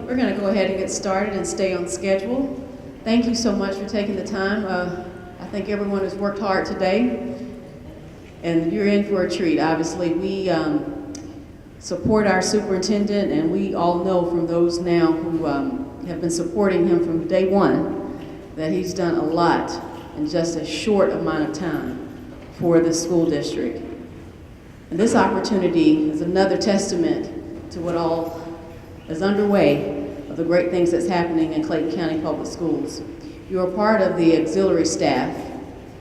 We're going to go ahead and get started and stay on schedule. Thank you so much for taking the time. I think everyone has worked hard today, and you're in for a treat. Obviously, we support our superintendent, and we all know from those now who have been supporting him from day one that he's done a lot in just a short amount of time for the school district. And this opportunity is another testament to what all is underway of the great things that's happening in Clayton County Public Schools. You are part of the auxiliary staff.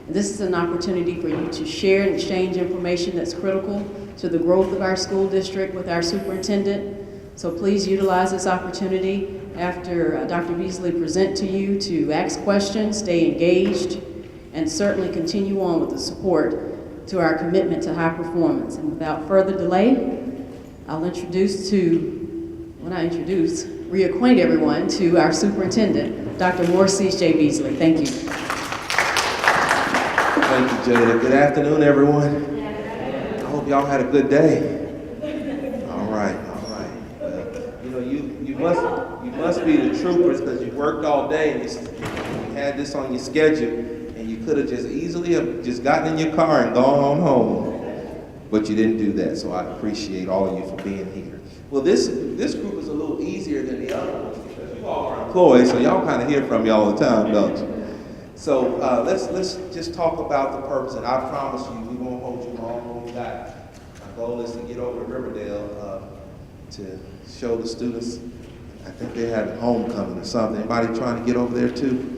And this is an opportunity for you to share and exchange information that's critical to the growth of our school district with our superintendent. So please utilize this opportunity after Dr. Beasley present to you to ask questions, stay engaged, and certainly continue on with the support to our commitment to high performance. And without further delay, I'll reacquaint everyone to our superintendent, Dr. Morris J. Beasley. Thank you. Thank you, Jada. Good afternoon, everyone. I hope y'all had a good day. All right. You must be the troopers because you worked all day and you had this on your schedule. You could have just easily have just gotten in your car and gone on home, but you didn't do that, so I appreciate all of you for being here. Well, this group is a little easier than the other ones because you all are employees, so y'all kind of hear from me all the time, don't you? So let's just talk about the purpose, and I promise you, we won't hold you long. My goal is to get over to Riverdale to show the students. I think they have homecoming or something. Anybody trying to get over there too?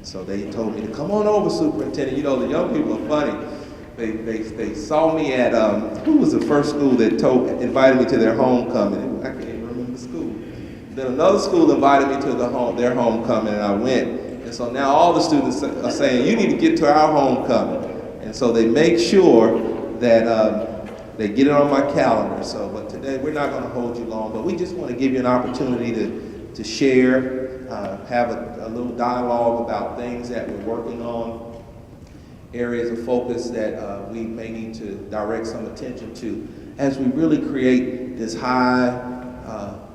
So they told me to come on over, Superintendent. You know, the young people are funny. They saw me at, who was the first school that invited me to their homecoming? I can't even remember the school. Then another school invited me to their homecoming, and I went. And so now all the students are saying, you need to get to our homecoming. And so they make sure that they get it on my calendar. So, but today we're not gonna hold you long, but we just wanna give you an opportunity to share, have a little dialogue about things that we're working on, areas of focus that we may need to direct some attention to as we really create this high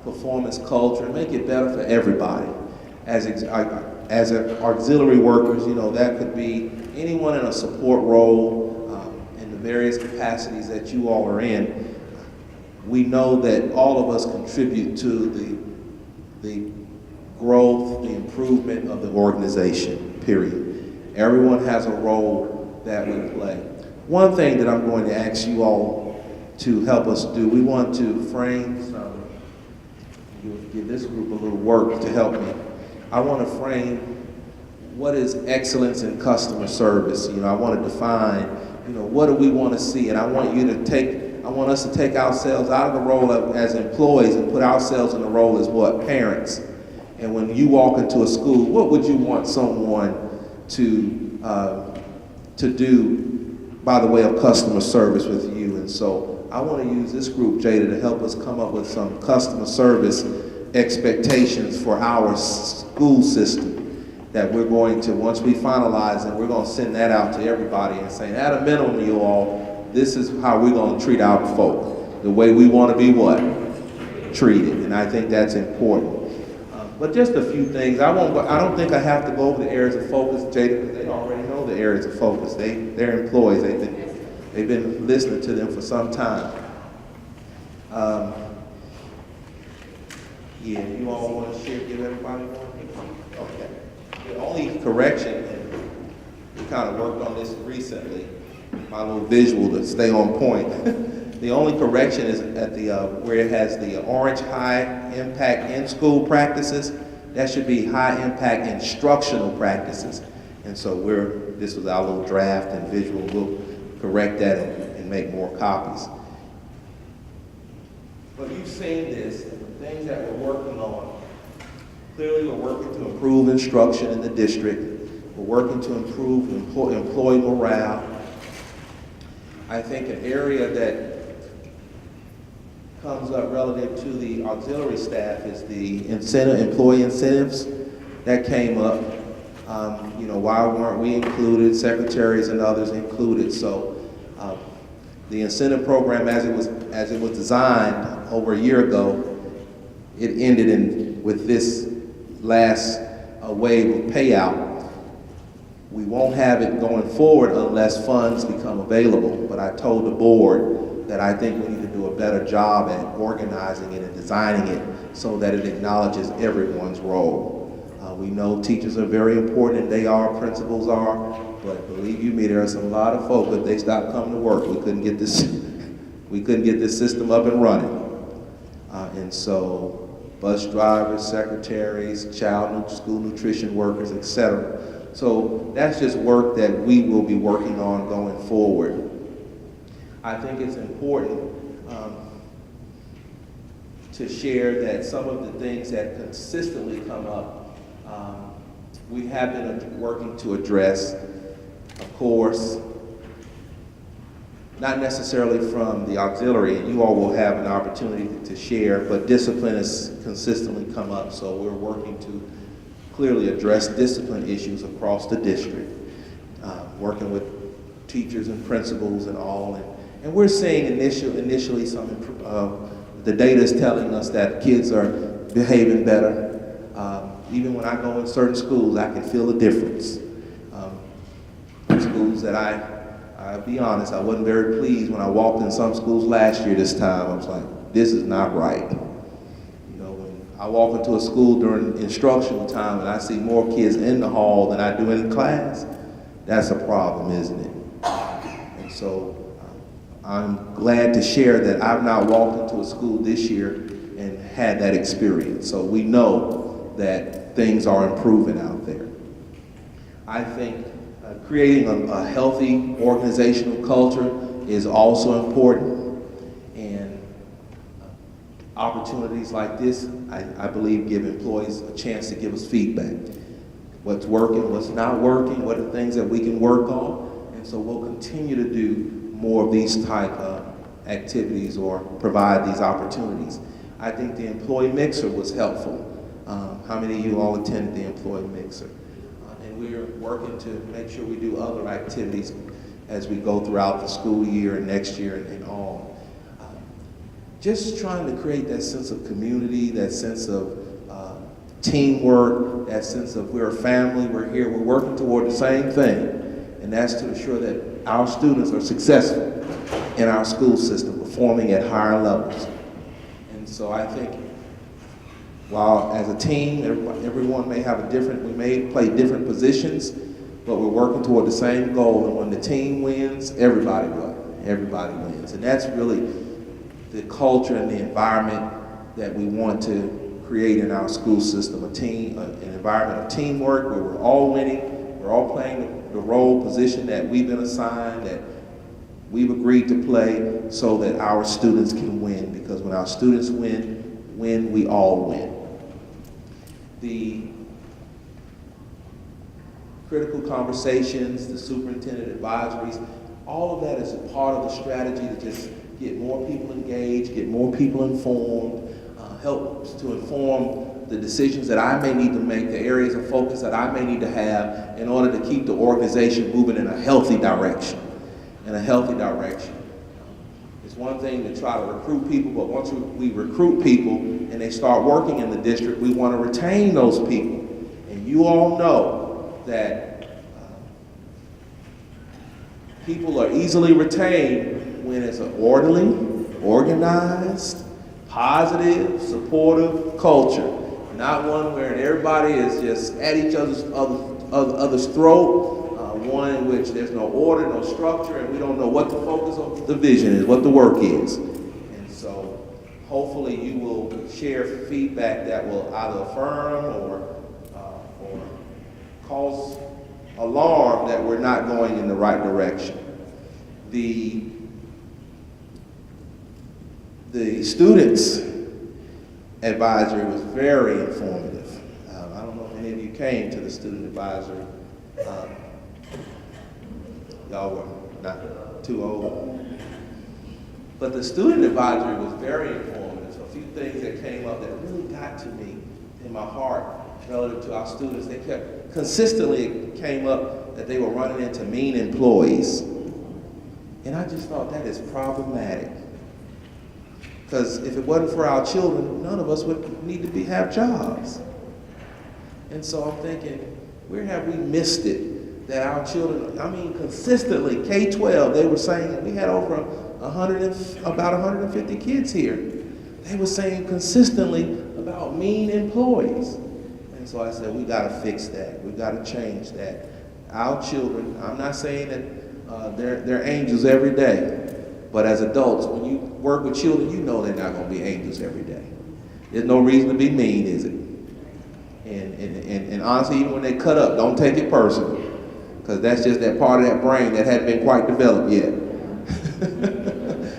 performance culture and make it better for everybody. As auxiliary workers, you know, that could be anyone in a support role in the various capacities that you all are in. We know that all of us contribute to the growth, the improvement of the organization, period. Everyone has a role that we play. One thing that I'm going to ask you all to help us do, we want to frame give this group a little work to help me. I want to frame what is excellence in customer service. You know, I want to define, you know, what do we want to see, and I want us to take ourselves out of the role as employees and put ourselves in the role as what? Parents. And when you walk into a school, what would you want someone to do by the way of customer service with you? And so I want to use this group, Jada, to help us come up with some customer service expectations for our school system that we're going to, once we finalize it, we're going to send that out to everybody and say, at a minimum, you all, this is how we're going to treat our folk, the way we want to be what? Treated. And I think that's important. But just a few things. I don't think I have to go over the areas of focus, Jada, because they already know the areas of focus. They're employees. They've been listening to them for some time. Yeah, you all want to share, give everybody one? Okay. The only correction, and we kind of worked on this recently, my little visual to stay on point. The only correction is at the where it has the orange high impact in school practices. That should be high impact instructional practices. And so this was our little draft and visual. We'll correct that and make more copies. But you've seen this, the things that we're working on. Clearly we're working to improve instruction in the district. We're working to improve employee morale. I think an area that comes up relative to the auxiliary staff is the employee incentives that came up. You know, why weren't we included, secretaries and others included? So the incentive program as it was designed over a year ago it ended with this last wave of payout. We won't have it going forward unless funds become available, but I told the board that I think we need to do a better job at organizing it and designing it so that it acknowledges everyone's role. We know teachers are very important, and they are, principals are, but believe you me, there are a lot of folk, if they stopped coming to work, we couldn't get this system up and running. And so bus drivers, secretaries, school nutrition workers, etc. So that's just work that we will be working on going forward. I think it's important to share that some of the things that consistently come up, we have been working to address, of course, not necessarily from the auxiliary, and you all will have an opportunity to share, but discipline has consistently come up, so we're working to clearly address discipline issues across the district, working with teachers and principals and all, and we're seeing initially some, the data is telling us that kids are behaving better. Even when I go in certain schools, I can feel a difference. Schools that I'll be honest, I wasn't very pleased when I walked in some schools last year this time. I was like, this is not right. You know, when I walk into a school during instructional time and I see more kids in the hall than I do in class, that's a problem, isn't it? And so I'm glad to share that I've now walked into a school this year and had that experience. So we know that things are improving out there. I think creating a healthy organizational culture is also important, and opportunities like this, I believe, give employees a chance to give us feedback. What's working, what's not working, what are things that we can work on, and so we'll continue to do more of these type of activities or provide these opportunities. I think the employee mixer was helpful. How many of you all attended the employee mixer? And we're working to make sure we do other activities as we go throughout the school year and next year and all. Just trying to create that sense of community, that sense of teamwork, that sense of we're a family, we're here, we're working toward the same thing, and that's to ensure that our students are successful in our school system, performing at higher levels. And so I think while as a team, everyone may have we may play different positions, but we're working toward the same goal, and when the team wins, everybody wins. And that's really the culture and the environment that we want to create in our school system, an environment of teamwork where we're all winning, we're all playing the role, position that we've been assigned, that we've agreed to play, so that our students can win, because when our students win, we all win. The critical conversations, the superintendent advisories, all of that is a part of the strategy to just get more people engaged, get more people informed, helps to inform the decisions that I may need to make, the areas of focus that I may need to have in order to keep the organization moving in a healthy direction. It's one thing to try to recruit people, but once we recruit people and they start working in the district, we want to retain those people. And you all know that people are easily retained when it's an orderly, organized, positive, supportive culture. Not one where everybody is just at each other's throat, one in which there's no order, no structure, and we don't know what the focus of the vision is, what the work is. And so hopefully you will share feedback that will either affirm or cause alarm that we're not going in the right direction. The students' advisory was very informative. I don't know if any of you came to the student advisory. Y'all were not too old. But the student advisory was very informative. A few things that came up that really got to me in my heart relative to our students. They kept, consistently it came up that they were running into mean employees. And I just thought that is problematic. Because if it wasn't for our children, none of us would need to have jobs. And so I'm thinking, where have we missed it? That our children, I mean, consistently, K-12, they were saying, we had over about 150 kids here. They were saying consistently about mean employees. And so I said, we gotta fix that. We gotta change that. Our children, I'm not saying that they're angels every day, but as adults, when you work with children, you know they're not gonna be angels every day. There's no reason to be mean, is it? And honestly, even when they cut up, don't take it personally, because that's just that part of that brain that hadn't been quite developed yet.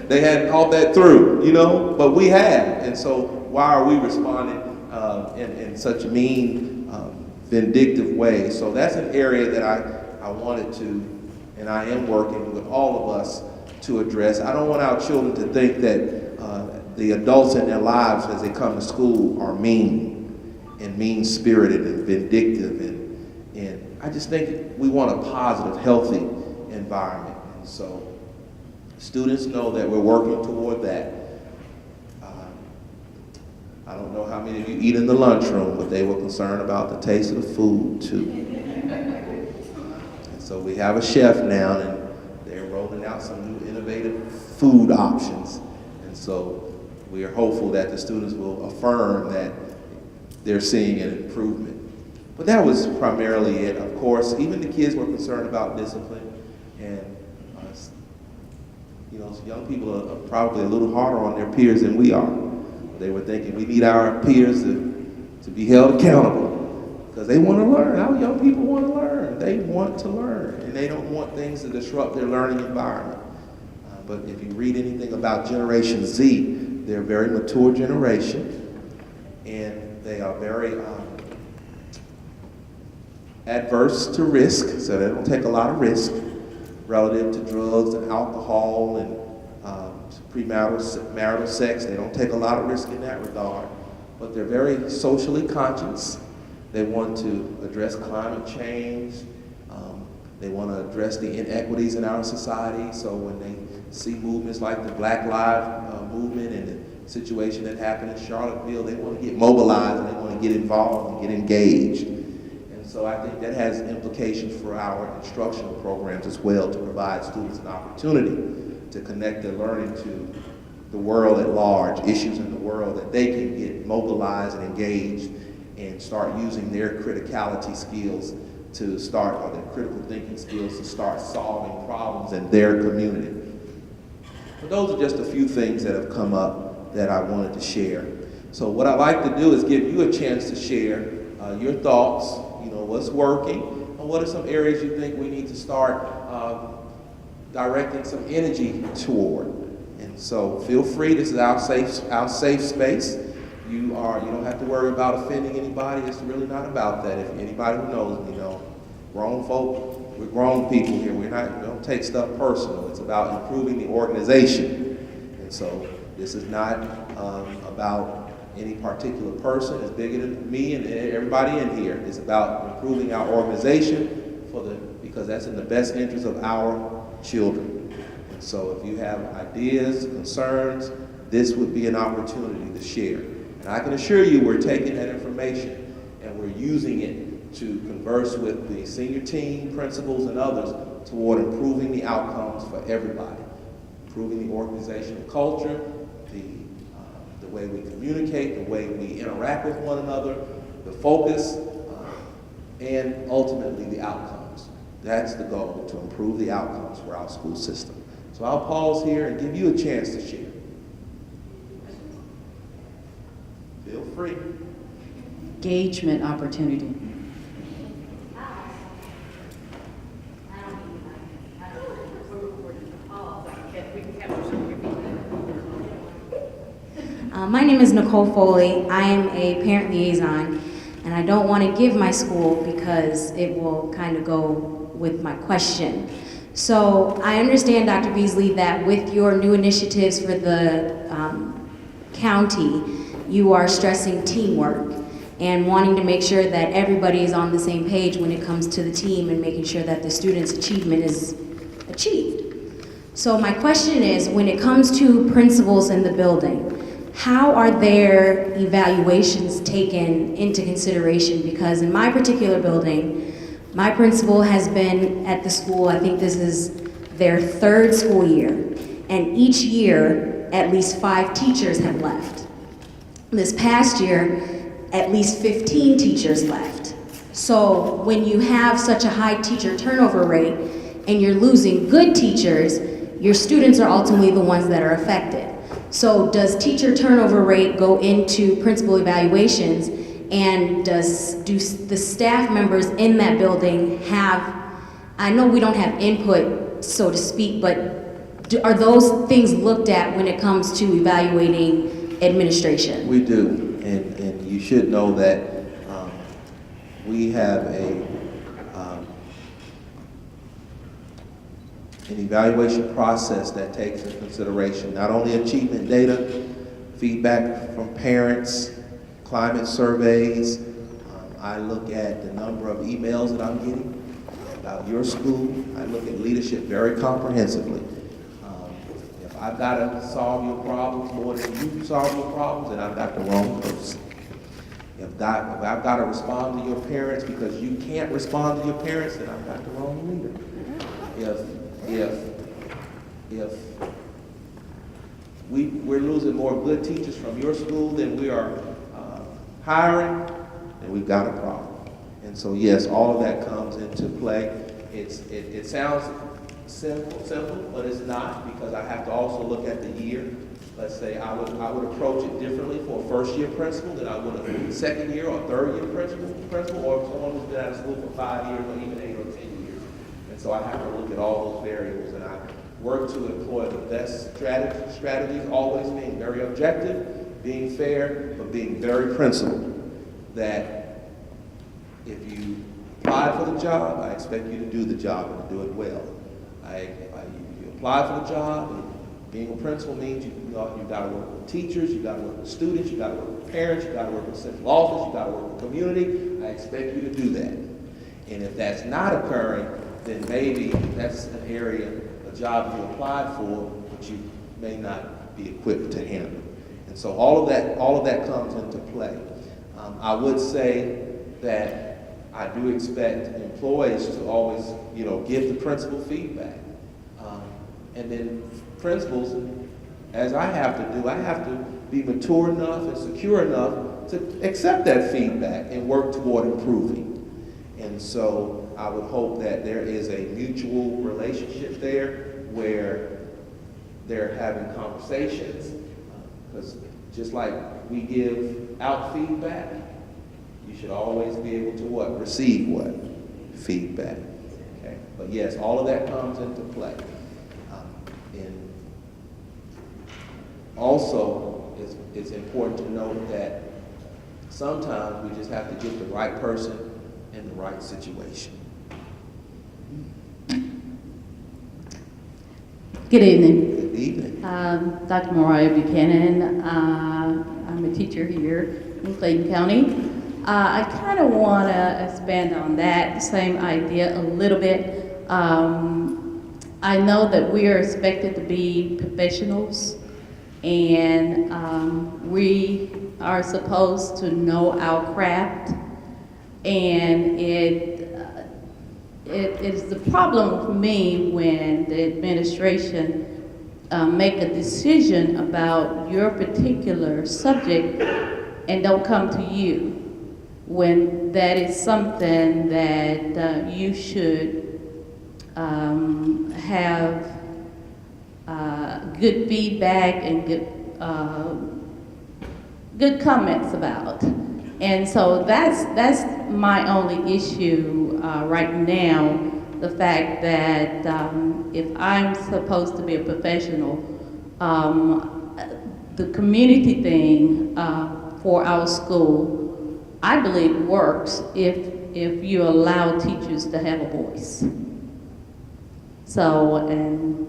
They hadn't thought that through, you know, but we have. And so why are we responding in such mean, vindictive ways? So that's an area that I wanted to, and I am working with all of us to address. I don't want our children to think that the adults in their lives as they come to school are mean and mean-spirited and vindictive, and I just think we want a positive, healthy environment. And so students know that we're working toward that. I don't know how many of you eat in the lunchroom, but they were concerned about the taste of the food too. And so we have a chef now, and they're rolling out some new innovative food options. And so we are hopeful that the students will affirm that they're seeing an improvement. But that was primarily it. Of course, even the kids were concerned about discipline, and you know, young people are probably a little harder on their peers than we are. They were thinking we need our peers to be held accountable, because they want to learn. Our young people want to learn. They want to learn, and they don't want things to disrupt their learning environment. But if you read anything about Generation Z, they're a very mature generation, and they are very adverse to risk, so they don't take a lot of risk relative to drugs and alcohol and premarital sex. They don't take a lot of risk in that regard, but they're very socially conscious. They want to address climate change. They want to address the inequities in our society. So when they see movements like the Black Lives movement and the situation that happened in Charlottesville, they want to get mobilized and they want to get involved and get engaged. And so I think that has implications for our instructional programs as well, to provide students an opportunity to connect their learning to the world at large, issues in the world, that they can get mobilized and engaged and start using their criticality skills to start, or their critical thinking skills to start solving problems in their community. But those are just a few things that have come up that I wanted to share. So what I'd like to do is give you a chance to share your thoughts, you know, what's working, and what are some areas you think we need to start directing some energy toward. And so feel free, this is our safe space. You don't have to worry about offending anybody. It's really not about that. If anybody who knows me know, grown folk, we're grown people here. We don't take stuff personal. It's about improving the organization. And so this is not about any particular person. It's bigger than me and everybody in here. It's about improving our organization because that's in the best interest of our children. And so if you have ideas, concerns, this would be an opportunity to share. And I can assure you we're taking that information and we're using it to converse with the senior team, principals, and others toward improving the outcomes for everybody. Improving the organizational culture, the way we communicate, the way we interact with one another, the focus, and ultimately the outcomes. That's the goal, to improve the outcomes for our school system. So I'll pause here and give you a chance to share. Feel free. Engagement opportunity. My name is Nicole Foley. I am a parent liaison, and I don't want to give my school because it will kind of go with my question. So I understand, Dr. Beasley, that with your new initiatives for the county, you are stressing teamwork and wanting to make sure that everybody is on the same page when it comes to the team and making sure that the student's achievement is achieved. So my question is, when it comes to principals in the building, how are their evaluations taken into consideration? Because in my particular building, my principal has been at the school, I think this is their 3rd school year, and each year, at least 5 teachers have left. This past year, at least 15 teachers left. So when you have such a high teacher turnover rate and you're losing good teachers, your students are ultimately the ones that are affected. So does teacher turnover rate go into principal evaluations, and do the staff members in that building have, I know we don't have input, so to speak, but are those things looked at when it comes to evaluating administration? We do, and you should know that we have an evaluation process that takes into consideration not only achievement data, feedback from parents, climate surveys. I look at the number of emails that I'm getting about your school. I look at leadership very comprehensively. If I've got to solve your problems more than you solve your problems, then I've got the wrong person. If I've got to respond to your parents because you can't respond to your parents, then I've got the wrong leader. If we're losing more good teachers from your school than we are hiring, then we've got a problem. And so yes, all of that comes into play. It sounds simple, but it's not, because I have to also look at the year. Let's say I would approach it differently for a first-year principal than I would a second-year or third-year principal, or someone who's been out of school for 5 years or even 8 or 10 years. And so I have to look at all those variables, and I work to employ the best strategies, always being very objective, being fair, but being very principled. That if you apply for the job, I expect you to do the job and to do it well. You apply for the job, and being a principal means you've got to work with teachers, you've got to work with students, you've got to work with parents, you've got to work with central office, you've got to work with community. I expect you to do that. And if that's not occurring, then maybe that's an area, a job you applied for, but you may not be equipped to handle. And so all of that comes into play. I would say that I do expect employees to always, give the principal feedback. And then principals, as I have to do, I have to be mature enough and secure enough to accept that feedback and work toward improving. And so I would hope that there is a mutual relationship there where they're having conversations, because just like we give out feedback, you should always be able to receive feedback. Okay? But yes, all of that comes into play. And also, it's important to note that sometimes we just have to get the right person in the right situation. Good evening. Good evening. Dr. Mariah Buchanan. I'm a teacher here in Clayton County. I kind of want to expand on that same idea a little bit. I know that we are expected to be professionals, and we are supposed to know our craft, and it is the problem for me when the administration make a decision about your particular subject and don't come to you, when that is something that you should have good feedback and good comments about. And so that's my only issue right now, the fact that if I'm supposed to be a professional, the community thing for our school, I believe works if you allow teachers to have a voice. So, and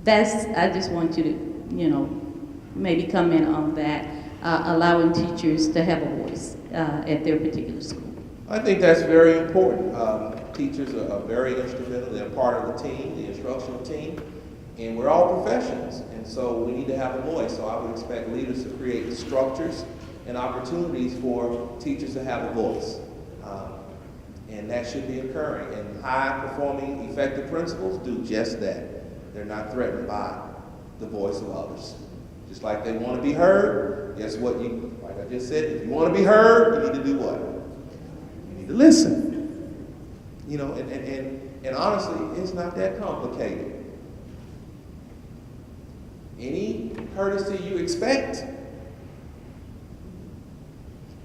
I just want you to, maybe comment on that, allowing teachers to have a voice at their particular school. I think that's very important. Teachers are very instrumental. They're part of the team, the instructional team. And we're all professionals, and so we need to have a voice. So I would expect leaders to create structures and opportunities for teachers to have a voice. And that should be occurring. And high-performing, effective principals do just that. They're not threatened by the voice of others. Just like they want to be heard, guess what? Like I just said, if you want to be heard, you need to do what? You need to listen. You know, and honestly, it's not that complicated. Any courtesy you expect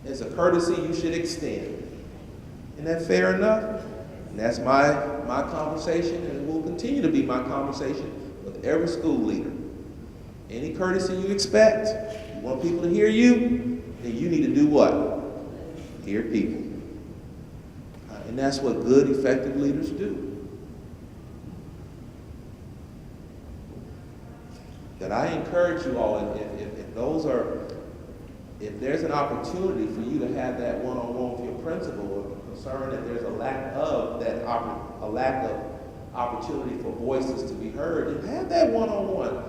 is a courtesy you should extend. Isn't that fair enough? And that's my conversation, and it will continue to be my conversation with every school leader. Any courtesy you expect, you want people to hear you, then you need to do what? Hear people. And that's what good, effective leaders do. That I encourage you all, if there's an opportunity for you to have that one-on-one with your principal, or concern that there's a lack of opportunity for voices to be heard, then have that one-on-one.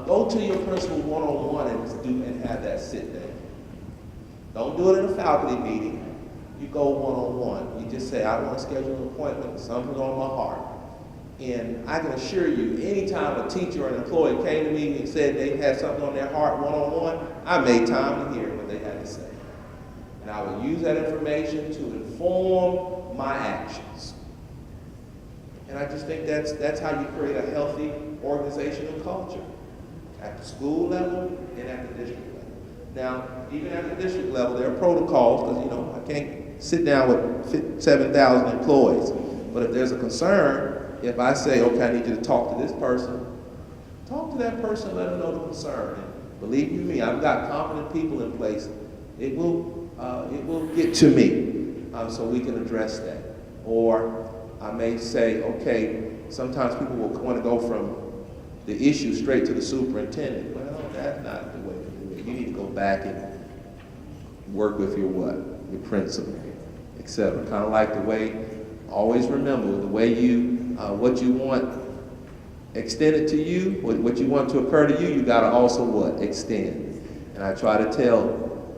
Go to your principal one-on-one and have that sit down. Don't do it in a faculty meeting. You go one-on-one. You just say, I want to schedule an appointment. Something's on my heart. And I can assure you, anytime a teacher or an employee came to me and said they had something on their heart one-on-one, I made time to hear what they had to say. And I would use that information to inform my actions. And I just think that's how you create a healthy organizational culture. At the school level and at the district level. Now, even at the district level, there are protocols, because I can't sit down with 7,000 employees. But if there's a concern, if I say, okay, I need you to talk to this person, talk to that person, let them know the concern. And believe you me, I've got competent people in place. It will get to me, so we can address that. Or I may say, okay, sometimes people will want to go from the issue straight to the superintendent. Well, that's not the way to do it. You need to go back and work with your your principal, etc. Kind of like the way, always remember, the way what you want extended to you, what you want to occur to you, you got to also what? Extend. And I try to tell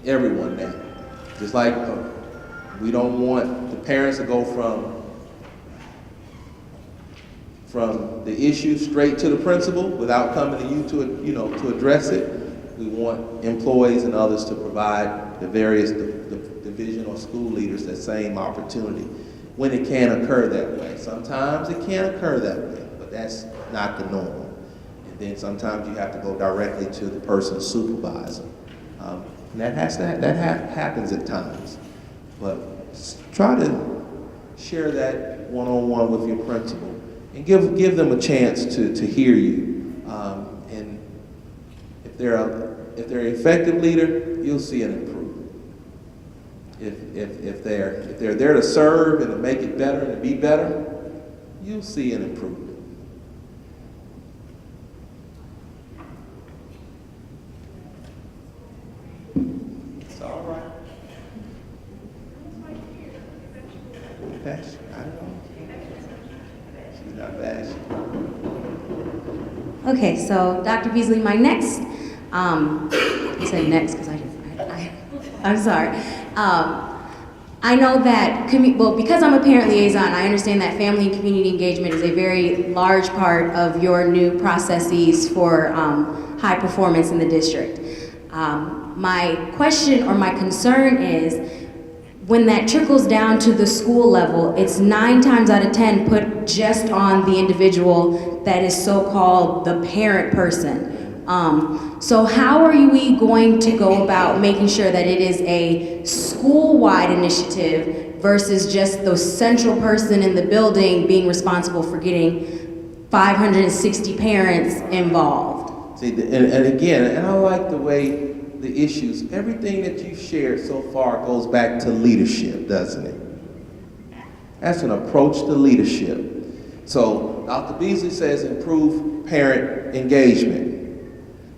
everyone that. Just like we don't want the parents to go from the issue straight to the principal without coming to you to address it. We want employees and others to provide the various division or school leaders that same opportunity when it can occur that way. Sometimes it can't occur that way, but that's not the norm. And then sometimes you have to go directly to the person's supervisor. And that happens at times. But try to share that one-on-one with your principal. And give them a chance to hear you. And if they're an effective leader, you'll see an improvement. If they're there to serve and to make it better and to be better, you'll see an improvement. It's all right. I don't know. Not bad. Okay, so Dr. Beasley, my next, I said next because I'm sorry. I know that, because I'm a parent liaison, I understand that family and community engagement is a very large part of your new processes for high performance in the district. My question or my concern is, when that trickles down to the school level, it's 9 times out of 10 put just on the individual that is so-called the parent person. So how are we going to go about making sure that it is a school-wide initiative versus just the central person in the building being responsible for getting 560 parents involved? See, and again, I like the way the issues, everything that you've shared so far goes back to leadership, doesn't it? That's an approach to leadership. So Dr. Beasley says improve parent engagement.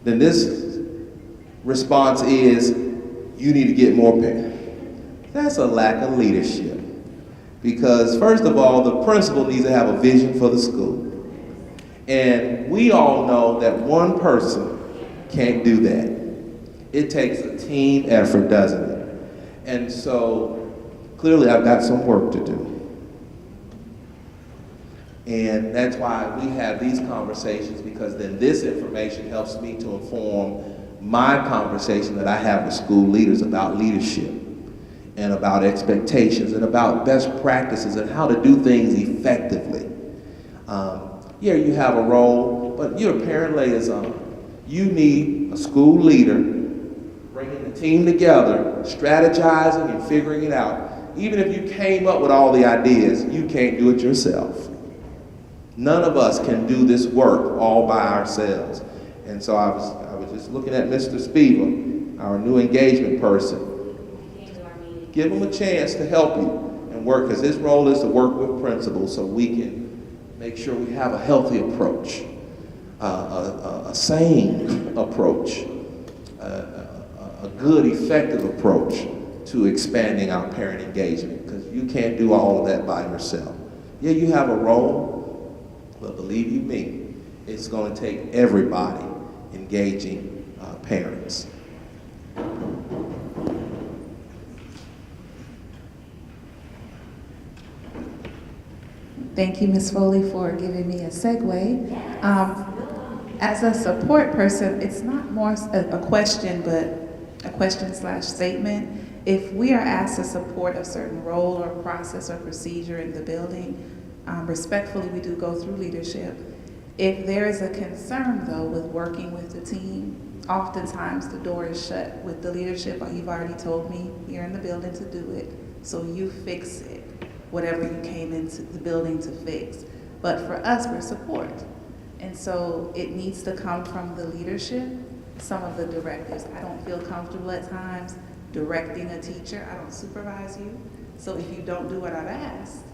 Then this response is, you need to get more parents. That's a lack of leadership. Because first of all, the principal needs to have a vision for the school. And we all know that one person can't do that. It takes a team effort, doesn't it? And so clearly I've got some work to do. And that's why we have these conversations, because then this information helps me to inform my conversation that I have with school leaders about leadership and about expectations and about best practices and how to do things effectively. Yeah, you have a role, but you're a parent liaison. You need a school leader bringing the team together, strategizing and figuring it out. Even if you came up with all the ideas, you can't do it yourself. None of us can do this work all by ourselves. And so I was just looking at Mr. Spiva, our new engagement person. Give him a chance to help you and work, because his role is to work with principals so we can make sure we have a healthy approach, a sane approach, a good, effective approach to expanding our parent engagement, because you can't do all of that by yourself. Yeah, you have a role, but believe you me, it's going to take everybody engaging parents. Thank you, Ms. Foley, for giving me a segue. As a support person, it's not more a question, but a question/statement. If we are asked to support a certain role or process or procedure in the building, respectfully, we do go through leadership. If there is a concern, though, with working with the team, oftentimes the door is shut with the leadership. You've already told me you're in the building to do it, so you fix it, whatever you came into the building to fix. But for us, we're support. And so it needs to come from the leadership, some of the directives. I don't feel comfortable at times directing a teacher. I don't supervise you. So if you don't do what I've asked,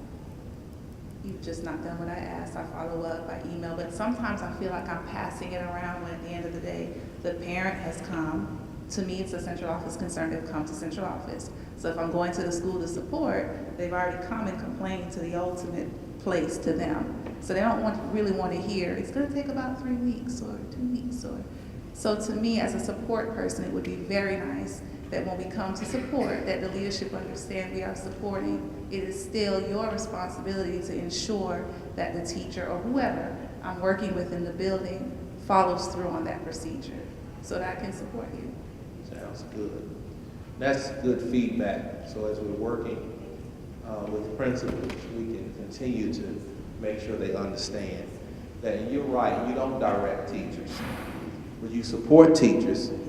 you've just not done what I asked. I follow up, I email, but sometimes I feel like I'm passing it around when at the end of the day, the parent has come. To me, it's a central office concern. They've come to central office. So if I'm going to the school to support, they've already come and complained to the ultimate place to them. So they don't really want to hear, it's going to take about 3 weeks or 2 weeks. So to me, as a support person, it would be very nice that when we come to support, that the leadership understand we are supporting. It is still your responsibility to ensure that the teacher or whoever I'm working with in the building follows through on that procedure so that I can support you. Sounds good. That's good feedback. So as we're working with principals, we can continue to make sure they understand that, and you're right, you don't direct teachers, but you support teachers. And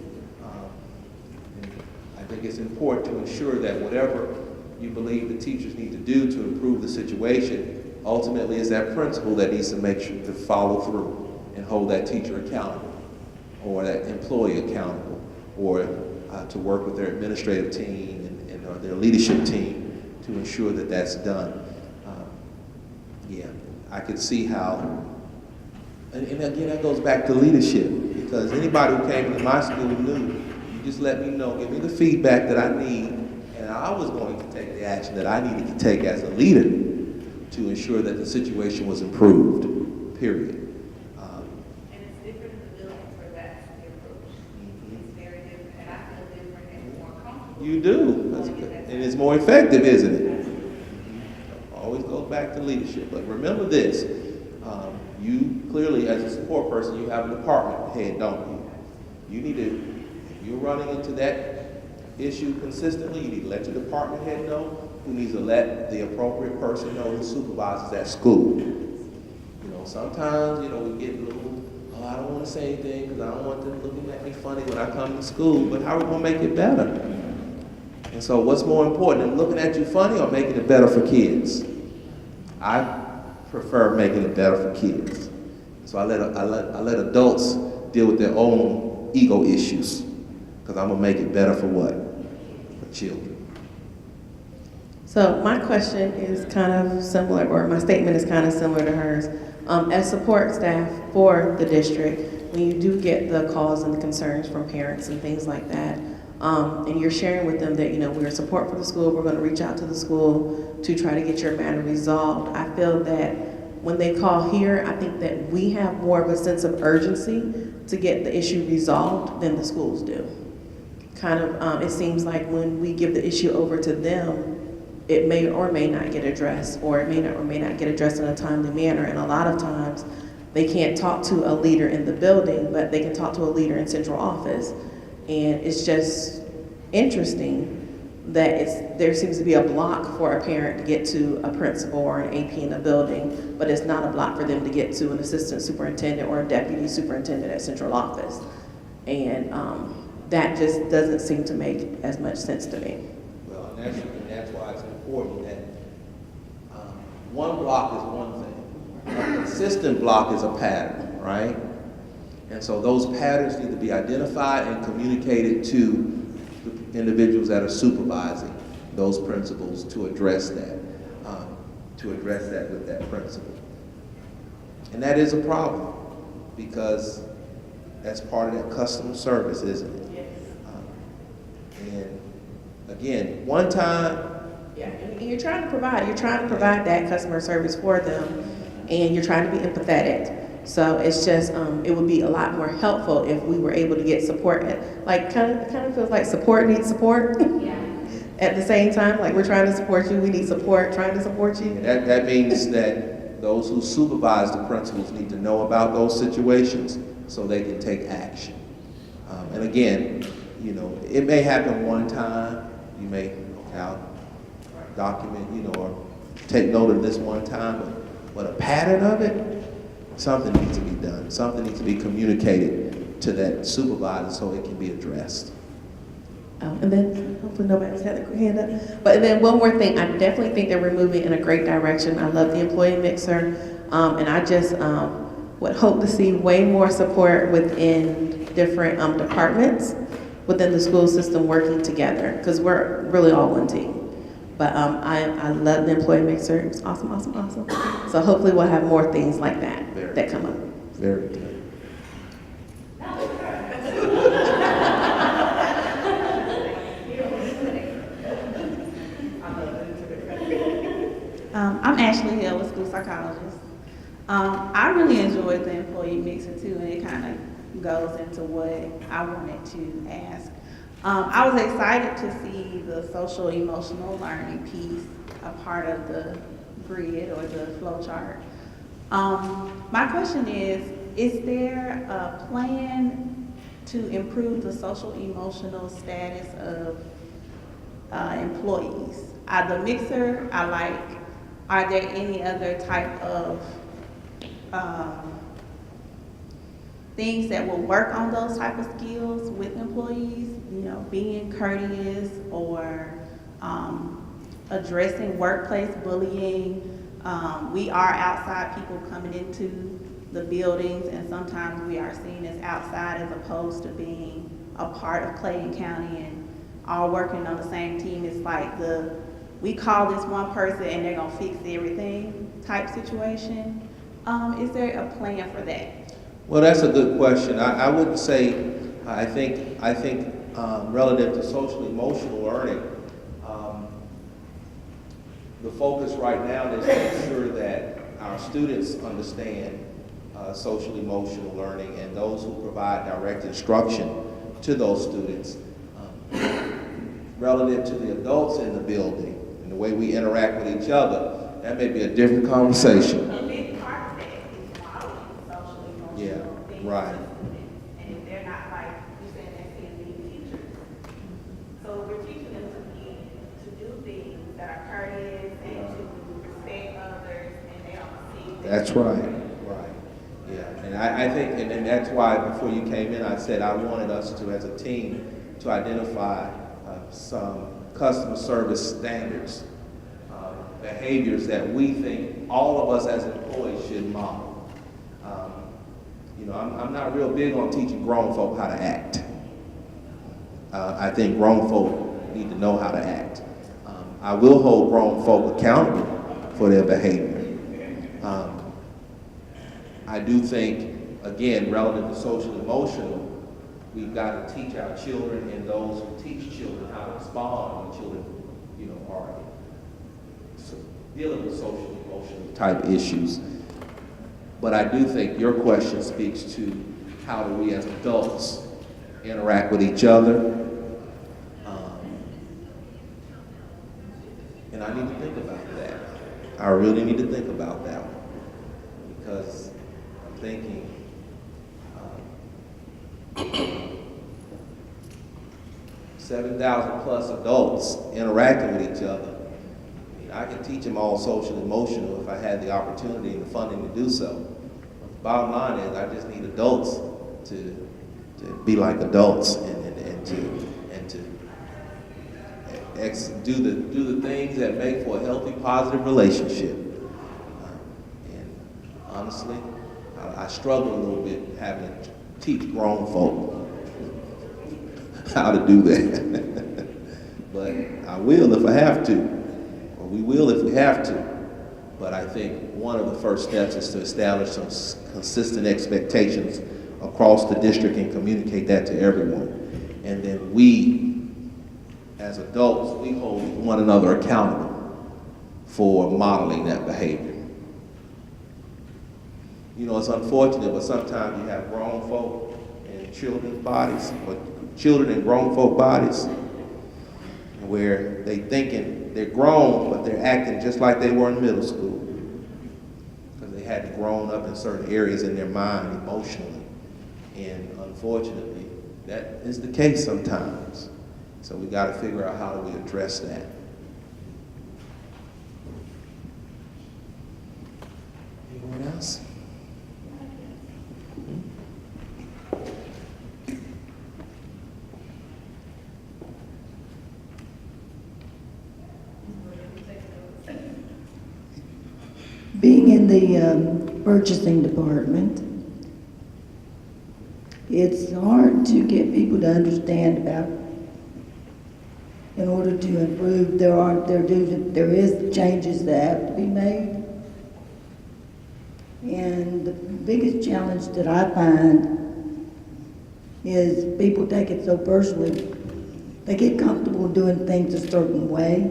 I think it's important to ensure that whatever you believe the teachers need to do to improve the situation, ultimately is that principal that needs to make sure to follow through and hold that teacher accountable, or that employee accountable, or to work with their administrative team and or their leadership team to ensure that that's done. Yeah, I could see how, and again, that goes back to leadership, because anybody who came to my school knew, you just let me know, give me the feedback that I need, and I was going to take the action that I needed to take as a leader to ensure that the situation was improved, period. And it's different in the building for that approach. It's very different, and I feel different and more comfortable. You do, and it's more effective, isn't it? Always goes back to leadership. But remember this, you clearly, as a support person, you have a department head, don't you? You need to, if you're running into that issue consistently, you need to let your department head know, who needs to let the appropriate person know who supervises that school. You know, sometimes, you know, we get a little, oh, I don't want to say anything because I don't want them looking at me funny when I come to school, but how are we going to make it better? And so what's more important, them looking at you funny or making it better for kids? I prefer making it better for kids. So I let adults deal with their own ego issues, because I'm going to make it better for what? For children. So my question is kind of similar, or my statement is kind of similar to hers. As support staff for the district, when you do get the calls and the concerns from parents and things like that, and you're sharing with them that, you know, we're support for the school, we're going to reach out to the school to try to get your matter resolved, I feel that when they call here, I think that we have more of a sense of urgency to get the issue resolved than the schools do. Kind of, it seems like when we give the issue over to them, it may or may not get addressed, or it may not get addressed in a timely manner. And a lot of times, they can't talk to a leader in the building, but they can talk to a leader in central office. And it's just interesting that there seems to be a block for a parent to get to a principal or an AP in a building, but it's not a block for them to get to an assistant superintendent or a deputy superintendent at central office. And that just doesn't seem to make as much sense to me. Well, and that's why it's important that one block is one thing. A consistent block is a pattern, right? And so those patterns need to be identified and communicated to the individuals that are supervising those principals to address that with that principal. And that is a problem, because that's part of that customer service, isn't it? Yes. And again, one time. Yeah, and you're trying to provide that customer service for them, and you're trying to be empathetic. So it's just, it would be a lot more helpful if we were able to get support. Like, kind of feels like support needs support. Yeah. At the same time, like, we're trying to support you, we need support, trying to support you. And that means that those who supervise the principals need to know about those situations so they can take action. And again, you know, it may happen one time. You may, I'll document, or take note of this one time, but a pattern of it, something needs to be done. Something needs to be communicated to that supervisor so it can be addressed. And then, hopefully nobody else had their hand up. But then one more thing, I definitely think that we're moving in a great direction. I love the employee mixer, and I just would hope to see way more support within different departments within the school system working together, because we're really all one team. But I love the employee mixer. It was awesome, awesome, awesome. So hopefully we'll have more things like that that come up. Very good. I'm Ashley Hill, a school psychologist. I really enjoyed the employee mixer too, and it kind of goes into what I wanted to ask. I was excited to see the social emotional learning piece a part of the grid or the flow chart. My question is there a plan to improve the social emotional status of employees? The mixer I like. Are there any other type of things that will work on those type of skills with employees? Being courteous or addressing workplace bullying. We are outside people coming into the buildings, and sometimes we are seen as outside as opposed to being a part of Clayton County and all working on the same team. It's like we call this one person and they're gonna fix everything type situation. Is there a plan for that? Well, that's a good question. I wouldn't say, I think relative to social emotional learning, the focus right now is to make sure that our students understand social emotional learning, and those who provide direct instruction to those students relative to the adults in the building and the way we interact with each other. That may be a different conversation. A big part of that is modeling social emotional things right. to students. And if they're not like you said, they're being teachers. So we're teaching them to do things that are courteous and to respect others, and they don't see. That's right. Yeah, and I think, and that's why before you came in, I said I wanted us to, as a team, to identify some customer service standards, behaviors that we think all of us as employees should model. I'm not real big on teaching grown folk how to act. I think grown folk need to know how to act. I will hold grown folk accountable for their behavior. I do think, again, relative to social emotional, we've got to teach our children and those who teach children how to respond when children, are dealing with social emotional type issues. But I do think your question speaks to how do we as adults interact with each other. And I need to think about that. I really need to think about that one. Because I'm thinking, 7,000 plus adults interacting with each other. I mean, I can teach them all social emotional if I had the opportunity and the funding to do so. But the bottom line is I just need adults to be like adults and to do the things that make for a healthy, positive relationship. And honestly, I struggle a little bit having to teach grown folk how to do that. But I will if I have to, or we will if we have to. But I think one of the first steps is to establish some consistent expectations across the district and communicate that to everyone. And then we, as adults, we hold one another accountable for modeling that behavior. You know, it's unfortunate, but sometimes you have grown folk in children's bodies, or children in grown folk bodies, where they thinking they're grown, but they're acting just like they were in middle school, because they hadn't grown up in certain areas in their mind emotionally. And unfortunately, that is the case sometimes. So we got to figure out how do we address that. Anyone else? Being in the purchasing department, it's hard to get people to understand about, in order to improve, there is changes that have to be made. And the biggest challenge that I find is people take it so personally. They get comfortable doing things a certain way.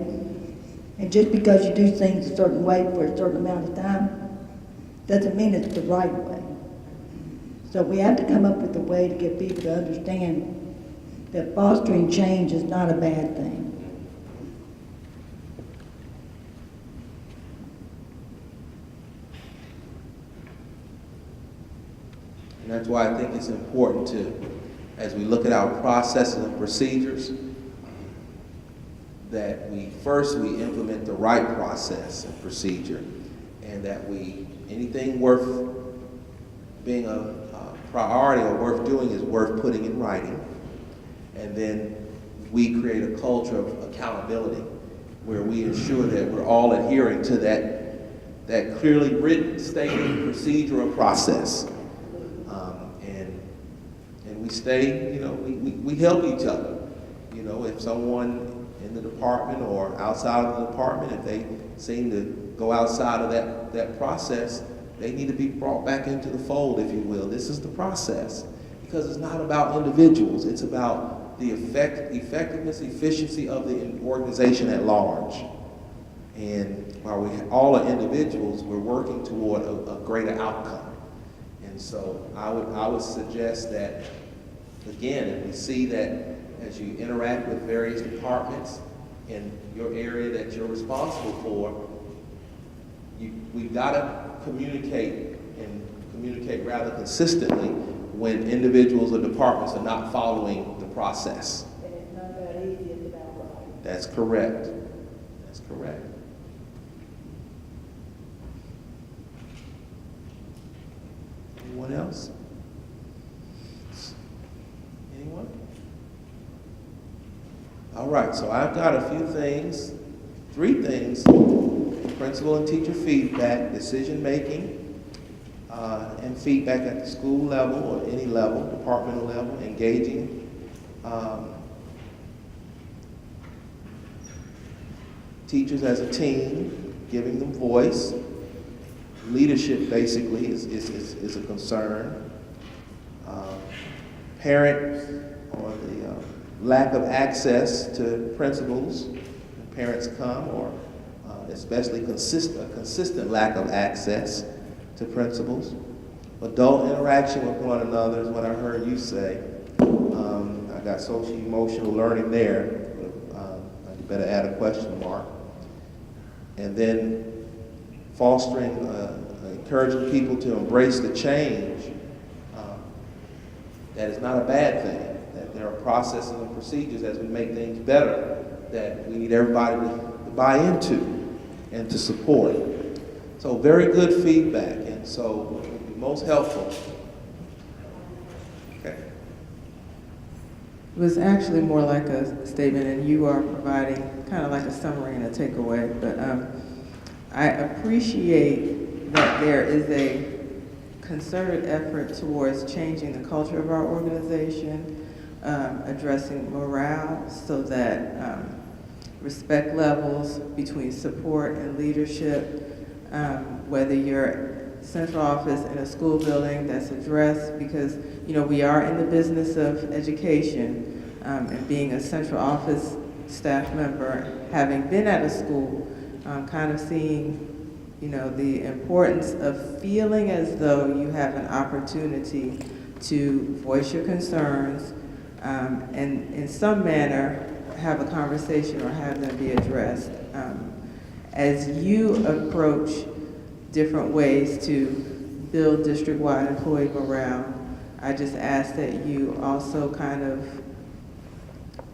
And just because you do things a certain way for a certain amount of time, doesn't mean it's the right way. So we have to come up with a way to get people to understand that fostering change is not a bad thing. And that's why I think it's important to, as we look at our processes and procedures, that we implement the right process and procedure, and that anything worth being a priority or worth doing is worth putting in writing. And then we create a culture of accountability where we ensure that we're all adhering to that clearly written, stated procedure or process. And we stay, we help each other. You know, if someone in the department or outside of the department, if they seem to go outside of that process, they need to be brought back into the fold, if you will. This is the process. Because it's not about individuals, it's about the effectiveness, efficiency of the organization at large. And while we all are individuals, we're working toward a greater outcome. And so I would suggest that, again, if we see that as you interact with various departments in your area that you're responsible for, we've got to communicate rather consistently when individuals or departments are not following the process. And it's not that easy, it's about right. That's correct. That's correct. Anyone else? Anyone? All right, so I've got a few things, 3 things: principal and teacher feedback, decision making, and feedback at the school level or any level, departmental level, engaging teachers as a team, giving them voice. Leadership basically is a concern. Parent or the lack of access to principals when parents come, or especially a consistent lack of access. to principals. Adult interaction with one another is what I heard you say. I got social emotional learning there. I better add a question mark. And then fostering, encouraging people to embrace the change. That is not a bad thing. That there are processes and procedures as we make things better that we need everybody to buy into and to support. So very good feedback, and so it would be most helpful. Okay. It was actually more like a statement, and you are providing kind of like a summary and a takeaway. But I appreciate that there is a concerted effort towards changing the culture of our organization, addressing morale so that respect levels between support and leadership, whether you're central office in a school building, that's addressed, because we are in the business of education, and being a central office staff member, having been at a school, kind of seeing the importance of feeling as though you have an opportunity to voice your concerns, and in some manner have a conversation or have them be addressed. As you approach different ways to build district-wide employee morale, I just ask that you also kind of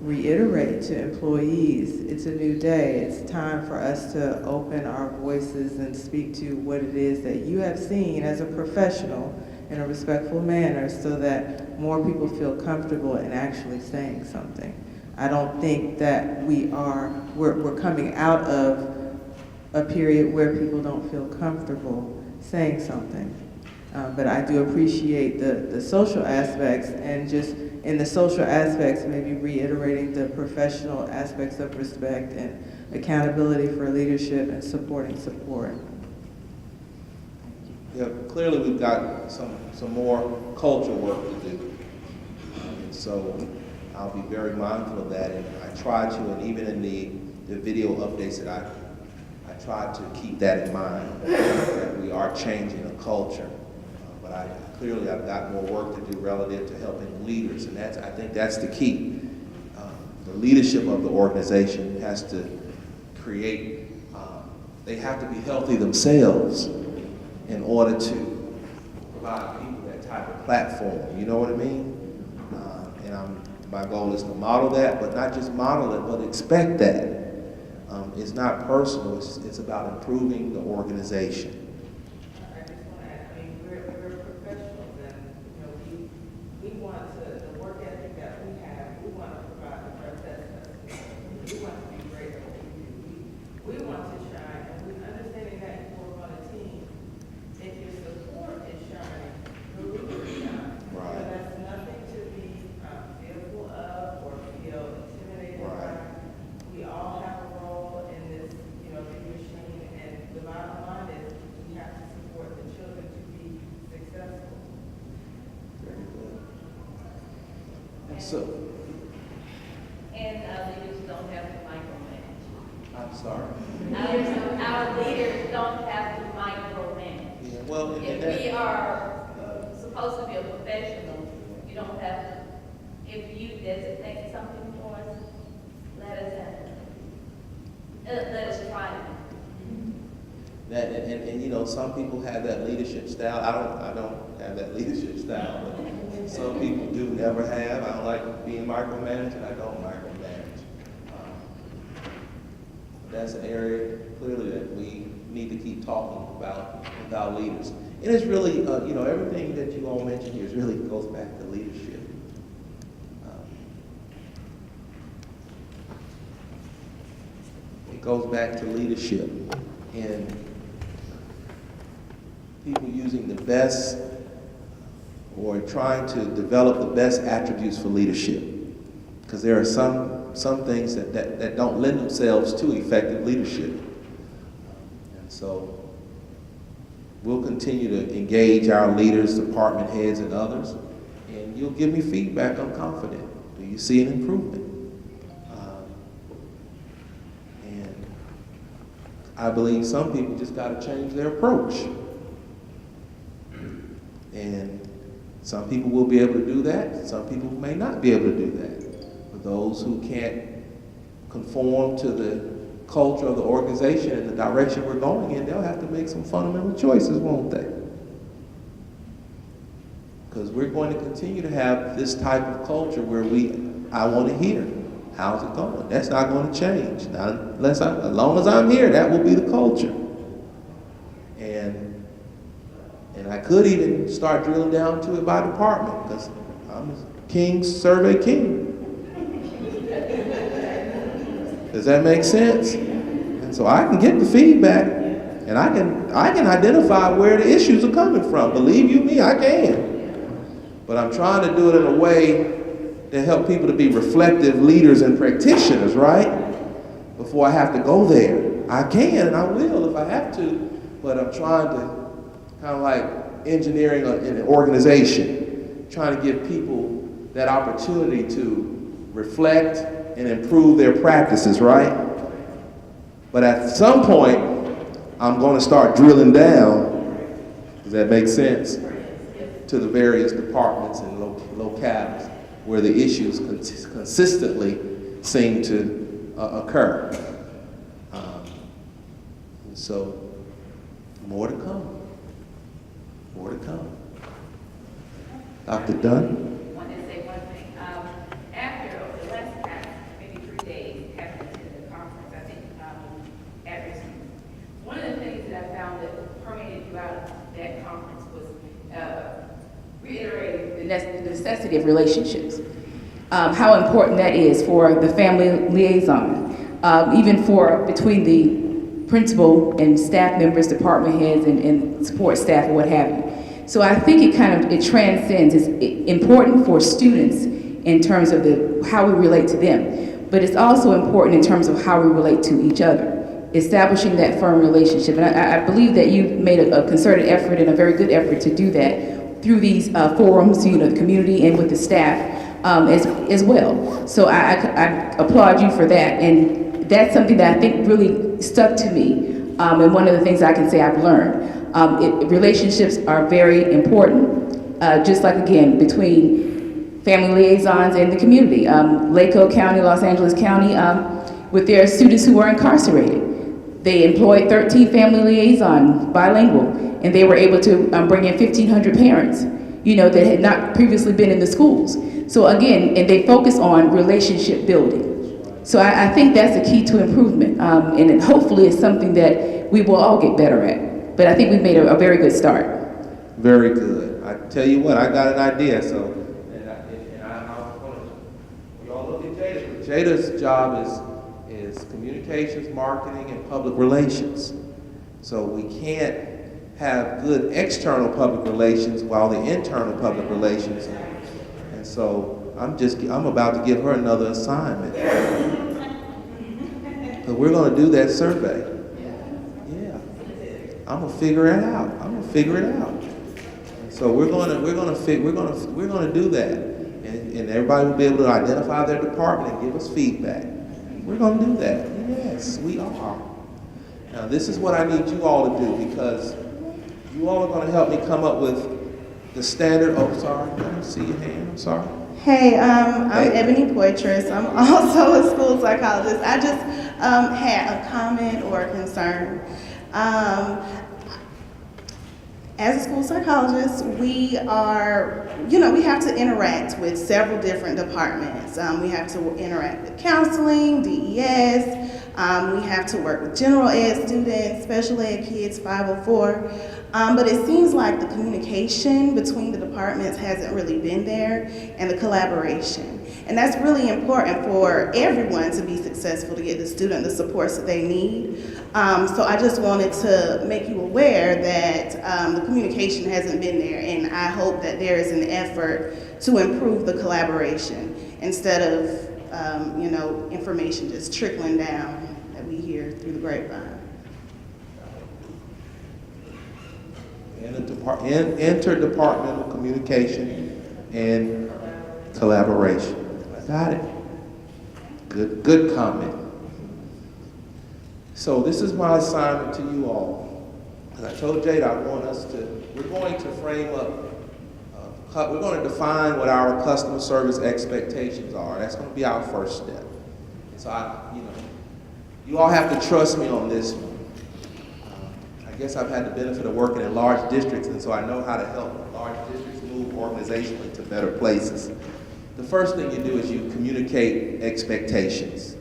reiterate to employees, it's a new day, it's time for us to open our voices and speak to what it is that you have seen as a professional in a respectful manner so that more people feel comfortable in actually saying something. I don't think that we're coming out of a period where people don't feel comfortable saying something. But I do appreciate the social aspects, and just in the social aspects, maybe reiterating the professional aspects of respect and accountability for leadership and supporting support. Yeah, clearly we've got some more culture work to do. And so I'll be very mindful of that, and I try to, and even in the video updates that I try to keep that in mind, that we are changing a culture. But I've got more work to do relative to helping leaders, and I think that's the key. The leadership of the organization has to create, they have to be healthy themselves in order to provide people that type of platform, you know what I mean? My goal is to model that, but not just model it, but expect that. It's not personal, it's about improving the organization. I just want to add, we're professionals, and, we want the work ethic that we have, we want to provide the best customer. We want to be great at what we do. We want to shine, and we understanding that you work on a team. If your support is shining, the leader is shining. Right. So that's nothing to be fearful of or feel intimidated by. We all have a role in this, big machine, and the bottom line is we have to support the children to be successful. Very good. And so, And leaders don't have to micromanage. I'm sorry. Our leaders don't have to micromanage. Yeah, well, If we are supposed to be a professional, you don't have to, if you designate something for us, let us have it. Let us try it. And some people have that leadership style. I don't have that leadership style, but some people do never have. I don't like being micromanaged, and I don't micromanage. That's an area clearly that we need to keep talking about with our leaders. And it's really, everything that you all mentioned here really goes back to leadership. It goes back to leadership and people using the best or trying to develop the best attributes for leadership. Because there are some things that don't lend themselves to effective leadership. And so we'll continue to engage our leaders, department heads, and others, and you'll give me feedback. I'm confident. Do you see an improvement? And I believe some people just got to change their approach. Some people will be able to do that, some people may not be able to do that. For those who can't conform to the culture of the organization and the direction we're going in, they'll have to make some fundamental choices, won't they? Because we're going to continue to have this type of culture where I want to hear, how's it going? That's not going to change. As long as I'm here, that will be the culture. And I could even start drilling down to it by department, because I'm a King's Survey King. Does that make sense? And so I can get the feedback, and I can identify where the issues are coming from. Believe you me, I can. But I'm trying to do it in a way to help people to be reflective leaders and practitioners, right? Before I have to go there. I can and I will if I have to, but I'm trying to kind of like engineering an organization, trying to give people that opportunity to reflect and improve their practices, right? But at some point, I'm going to start drilling down, does that make sense, to the various departments and locales where the issues consistently seem to occur. And so, more to come. More to come. Dr. Dunn? I wanted to say one thing. After, over the last maybe 3 days, after the conference, I think, at Richmond, one of the things that I found that permeated throughout that conference was reiterating the necessity of relationships. How important that is for the family liaison, even for between the principal and staff members, department heads, and support staff, or what have you. So I think it transcends. It's important for students in terms of how we relate to them, but it's also important in terms of how we relate to each other, establishing that firm relationship. And I believe that you made a concerted effort and a very good effort to do that through these forums, the community and with the staff as well. So I applaud you for that, and that's something that I think really stuck to me, and one of the things I can say I've learned. Relationships are very important, just like, again, between family liaisons and the community. Lake County, Los Angeles County, with their students who are incarcerated, they employed 13 family liaisons, bilingual, and they were able to bring in 1,500 parents, that had not previously been in the schools. So again, and they focus on relationship building. So I think that's a key to improvement, and it hopefully is something that we will all get better at. But I think we've made a very good start. Very good. I tell you what, I got an idea. So, we all look at Jada. Jada's job is communications, marketing, and public relations. So we can't have good external public relations while the internal public relations. And so I'm about to give her another assignment. But we're going to do that survey. I'm gonna figure it out. And so we're gonna do that, and everybody will be able to identify their department and give us feedback. We're gonna do that. Yes, we are. Now this is what I need you all to do, because you all are gonna help me come up with the standard. Oh, sorry, I don't see your hand. I'm sorry. Hey, I'm Ebony Poitras. I'm also a school psychologist. I just had a comment or a concern. As a school psychologist, we are, we have to interact with several different departments. We have to interact with counseling, DES, we have to work with general ed students, special ed kids, 504. But it seems like the communication between the departments hasn't really been there, and the collaboration. And that's really important for everyone to be successful, to get the student the supports that they need. So I just wanted to make you aware that the communication hasn't been there, and I hope that there is an effort to improve the collaboration instead of information just trickling down that we hear through the grapevine. Interdepartmental communication and collaboration. Got it. Good comment. So this is my assignment to you all. As I told Jada, we're going to frame up we're going to define what our customer service expectations are. That's going to be our first step. So you all have to trust me on this one. I guess I've had the benefit of working in large districts, and so I know how to help large districts move organizationally to better places. The first thing you do is you communicate expectations,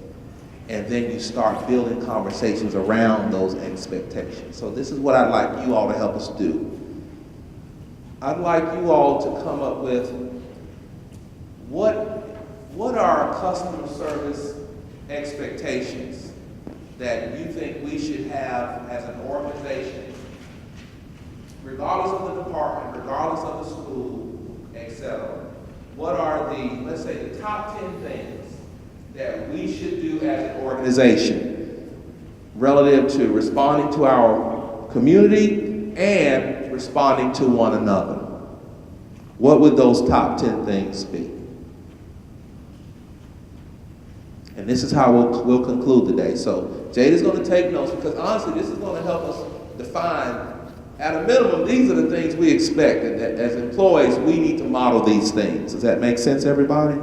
and then you start building conversations around those expectations. So this is what I'd like you all to help us do. I'd like you all to come up with what are customer service expectations that you think we should have as an organization, regardless of the department, regardless of the school, etc. What are the, let's say, the top 10 things that we should do as an organization relative to responding to our community and responding to one another? What would those top 10 things be? And this is how we'll conclude today. So Jada's going to take notes, because honestly, this is going to help us define, at a minimum, these are the things we expect, and that as employees, we need to model these things. Does that make sense, everybody?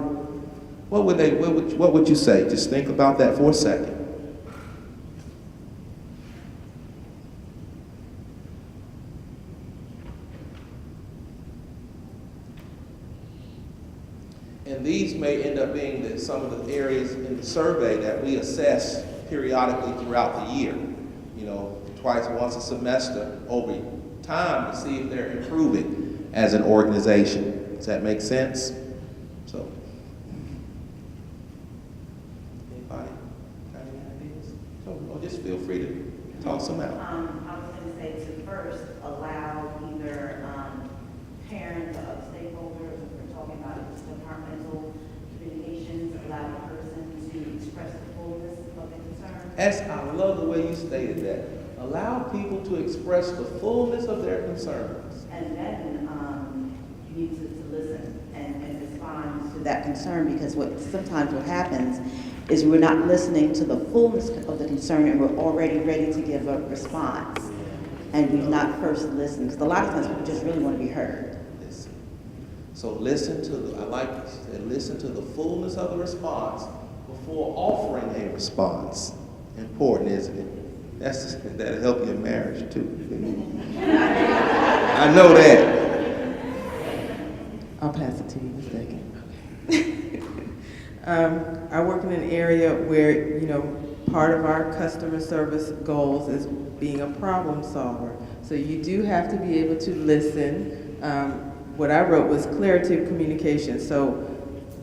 What would you say? Just think about that for a second. And these may end up being some of the areas in the survey that we assess periodically throughout the year. Once a semester over time to see if they're improving as an organization. Does that make sense? So, anybody got any ideas? Or just feel free to toss them out. I was going to say to first allow either parents or stakeholders, if we're talking about departmental communications, allow the person to express the fullness of the concern. I love the way you stated that. Allow people to express the fullness of their concerns. And then you need to listen and respond to that concern, because sometimes what happens is we're not listening to the fullness of the concern, and we're already ready to give a response. And we've not first listened, because a lot of times people just really want to be heard. Listen. So listen to listen to the fullness of the response before offering a response. Important, isn't it? That'll help you in marriage too. I know that. I'll pass it to you in a second. Okay. I work in an area where, part of our customer service goals is being a problem solver. So you do have to be able to listen. What I wrote was clarity of communication. So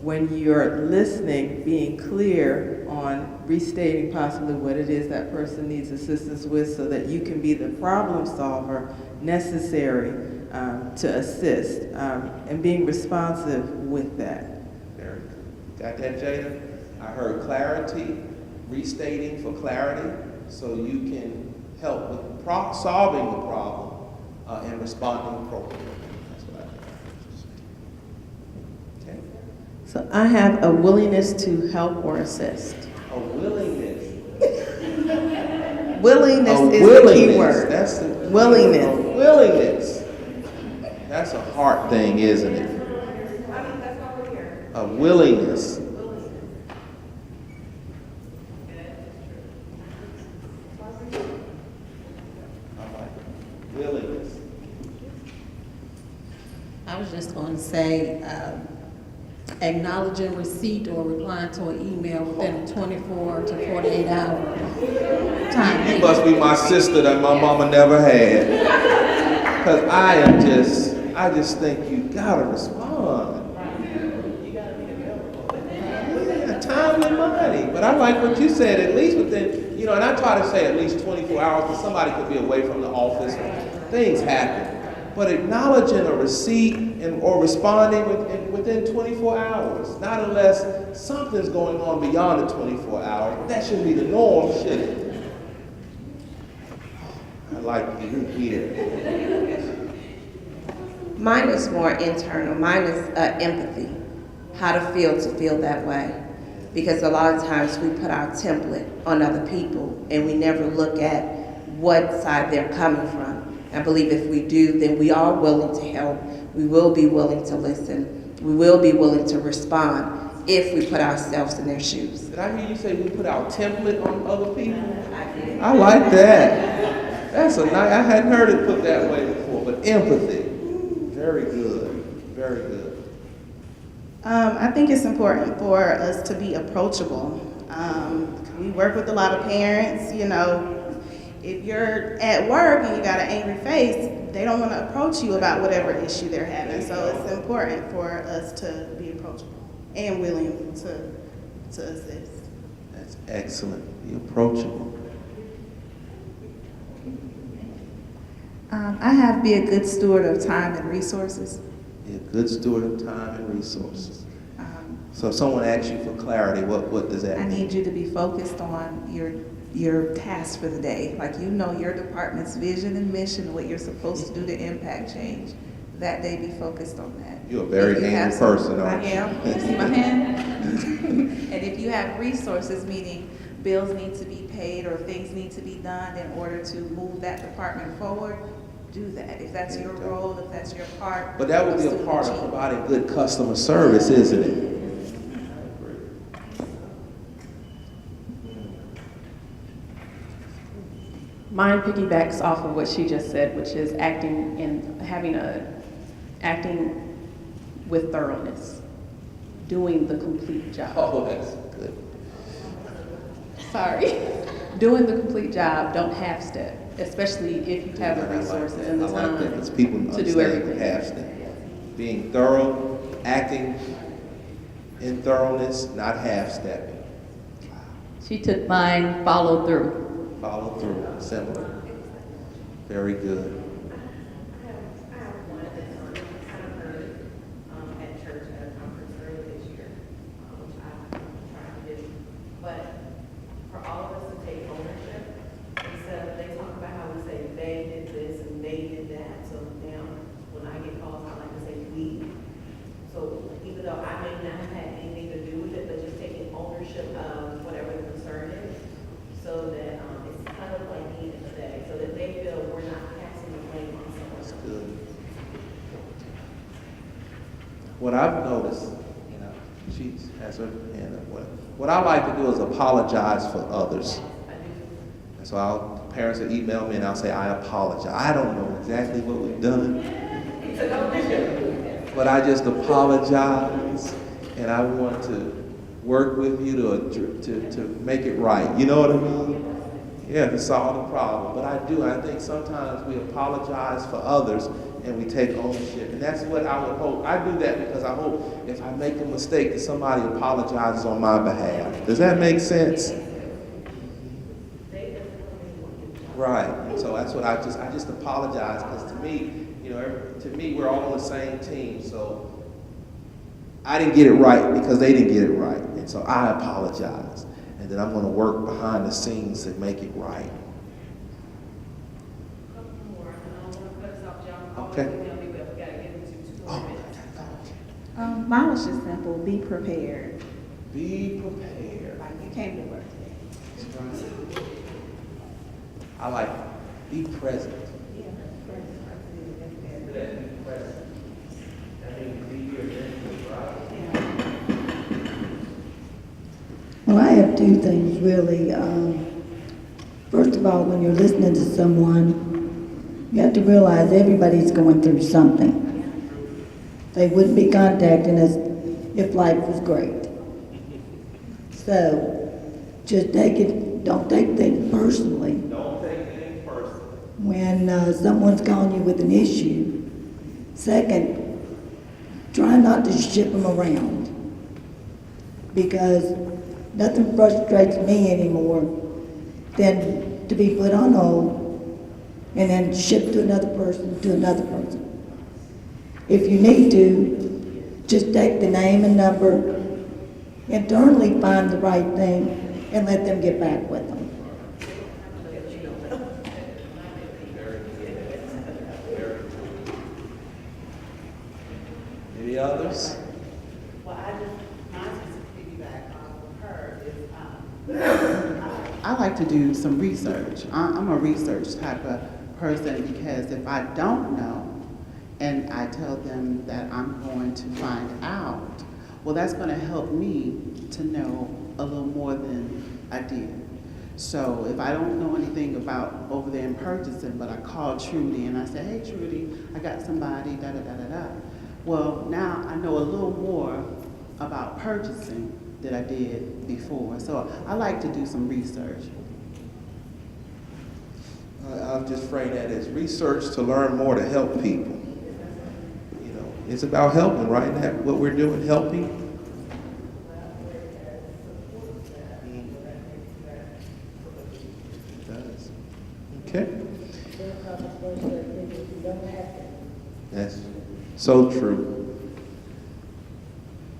when you're listening, being clear on restating possibly what it is that person needs assistance with, so that you can be the problem solver necessary to assist, and being responsive with that. Very good. Got that, Jada? I heard clarity, restating for clarity, so you can help with solving the problem and responding appropriately. That's what I think. Okay. So I have a willingness to help or assist. A willingness. Willingness is the key word. That's the willingness. Willingness. That's a hard thing, isn't it? A willingness. Willingness. I was just going to say, acknowledging receipt or replying to an email within a 24 to 48 hour time. You must be my sister that my mama never had. Because I just think you gotta respond. You gotta be available. Yeah, time and money. But I like what you said, at least within, and I try to say at least 24 hours, because somebody could be away from the office. Things happen. But acknowledging a receipt or responding within 24 hours, not unless something's going on beyond the 24 hours. That shouldn't be the norm, should it? I like you here. Mine is more internal. Mine is empathy, how to feel that way. Because a lot of times we put our template on other people and we never look at what side they're coming from. I believe if we do, then we are willing to help. We will be willing to listen. We will be willing to respond if we put ourselves in their shoes. Did I hear you say we put our template on other people? I like that. That's a nice, I hadn't heard it put that way before, but empathy. Very good, very good. I think it's important for us to be approachable. We work with a lot of parents, you know, if you're at work and you got an angry face, they don't want to approach you about whatever issue they're having. So it's important for us to be approachable and willing to assist. That's excellent. Be approachable. I have be a good steward of time and resources. Be a good steward of time and resources. So if someone asks you for clarity, what does that mean? I need you to be focused on your task for the day. Like, you know your department's vision and mission, what you're supposed to do to impact change. That day, be focused on that. You're a very angry person, aren't you? I am. You see my hand? And if you have resources, meaning bills need to be paid or things need to be done in order to move that department forward, do that. If that's your role, if that's your part. But that would be a part of providing good customer service, isn't it? Mine piggybacks off of what she just said, which is acting with thoroughness, doing the complete job. Oh, that's good. Sorry. Doing the complete job, don't half-step, especially if you have the resources and the time to do everything. Half-step. Being thorough, acting in thoroughness, not half-stepping. She took mine, follow through. Follow through, similar. Very good. What I've noticed, you know, she has her hand up. What I like to do is apologize for others. And so parents will email me and I'll say, I apologize. I don't know exactly what we've done, but I just apologize, and I want to work with you to make it right. You know what I mean? Yeah, to solve the problem. But I think sometimes we apologize for others and we take ownership. And that's what I would hope. I do that because I hope if I make a mistake that somebody apologizes on my behalf. Does that make sense? Right. So that's what I just apologize, because to me, you know, we're all on the same team. So I didn't get it right because they didn't get it right. And so I apologize. And then I'm going to work behind the scenes to make it right. Okay. Mine was just simple. Be prepared. Be prepared. Like you came to work today. I like be present. Yeah, present. Be present. That means be here. Well, I have two things really. First of all, when you're listening to someone, you have to realize everybody's going through something. They wouldn't be contacting us if life was great. So, just don't take things personally. Don't take things personally. When someone's calling you with an issue. Second, try not to ship them around, because nothing frustrates me anymore than to be put on hold and then shipped to another person, to another person. If you need to, just take the name and number, internally find the right thing, and let them get back with them. Any others? Well, mine just to piggyback off of her is, I like to do some research. I'm a research type of person, because if I don't know and I tell them that I'm going to find out, well, that's going to help me to know a little more than I did. So if I don't know anything about over there in purchasing, but I call Trudy and I say, hey Trudy, I got somebody, da da da da da. Well, now I know a little more about purchasing than I did before. So I like to do some research. I'll just frame that as research to learn more to help people. You know, it's about helping, right? Isn't that what we're doing, helping? It does. Okay. That's so true.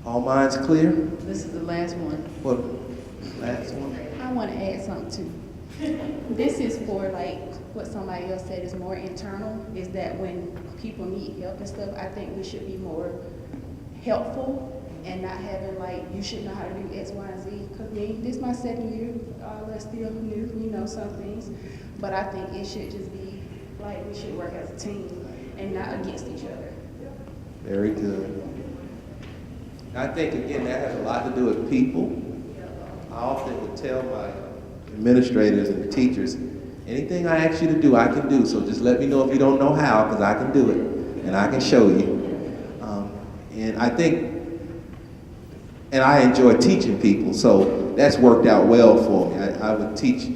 All minds clear? This is the last one. What? Last one? I want to add something too. This is for like what somebody else said is more internal, is that when people need help and stuff, I think we should be more helpful and not having like, you should know how to do X, Y, and Z. Because this is my second year, all us still new, we know some things. But I think it should just be like, we should work as a team and not against each other. Very good. I think, again, that has a lot to do with people. I often would tell my administrators and teachers, anything I ask you to do, I can do. So just let me know if you don't know how, because I can do it, and I can show you. And I think, and I enjoy teaching people, so that's worked out well for me. I would teach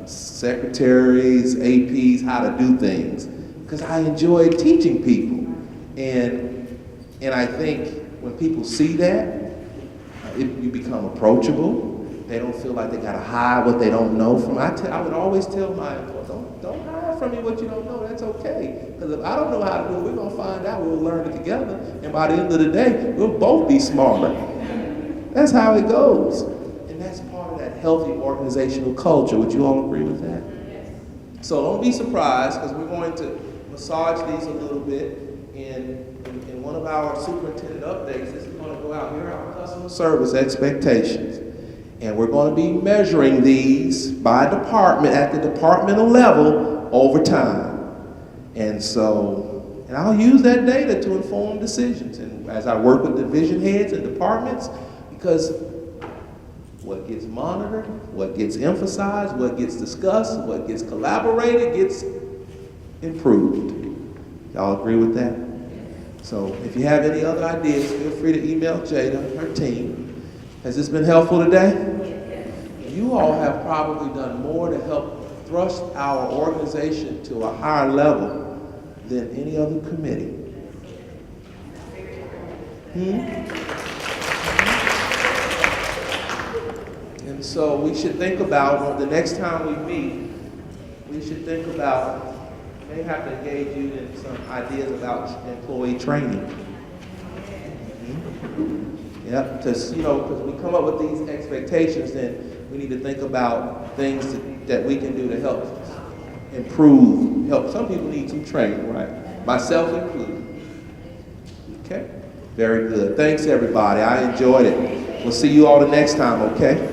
secretaries, APs, how to do things, because I enjoy teaching people. And I think when people see that, you become approachable. They don't feel like they gotta hide what they don't know from. I would always tell my employees, don't hide from me what you don't know. That's okay. Because if I don't know how to do it, we're gonna find out. We'll learn it together, and by the end of the day, we'll both be smarter. That's how it goes, and that's part of that healthy organizational culture. Would you all agree with that? Yes. So don't be surprised, because we're going to massage these a little bit. In one of our superintendent updates, this is going to go out. Here are our customer service expectations. And we're going to be measuring these by department at the departmental level over time. And so, and I'll use that data to inform decisions. And as I work with division heads and departments, because what gets monitored, what gets emphasized, what gets discussed, what gets collaborated gets improved. Y'all agree with that? So if you have any other ideas, feel free to email Jada and her team. Has this been helpful today? Yes. You all have probably done more to help thrust our organization to a higher level than any other committee. And so we should think about, the next time we meet, we should think about, may have to engage you in some ideas about employee training. Yep, because we come up with these expectations, then we need to think about things that we can do to help improve, help. Some people need some training, right? Myself included. Okay, very good. Thanks everybody, I enjoyed it. We'll see you all the next time, okay?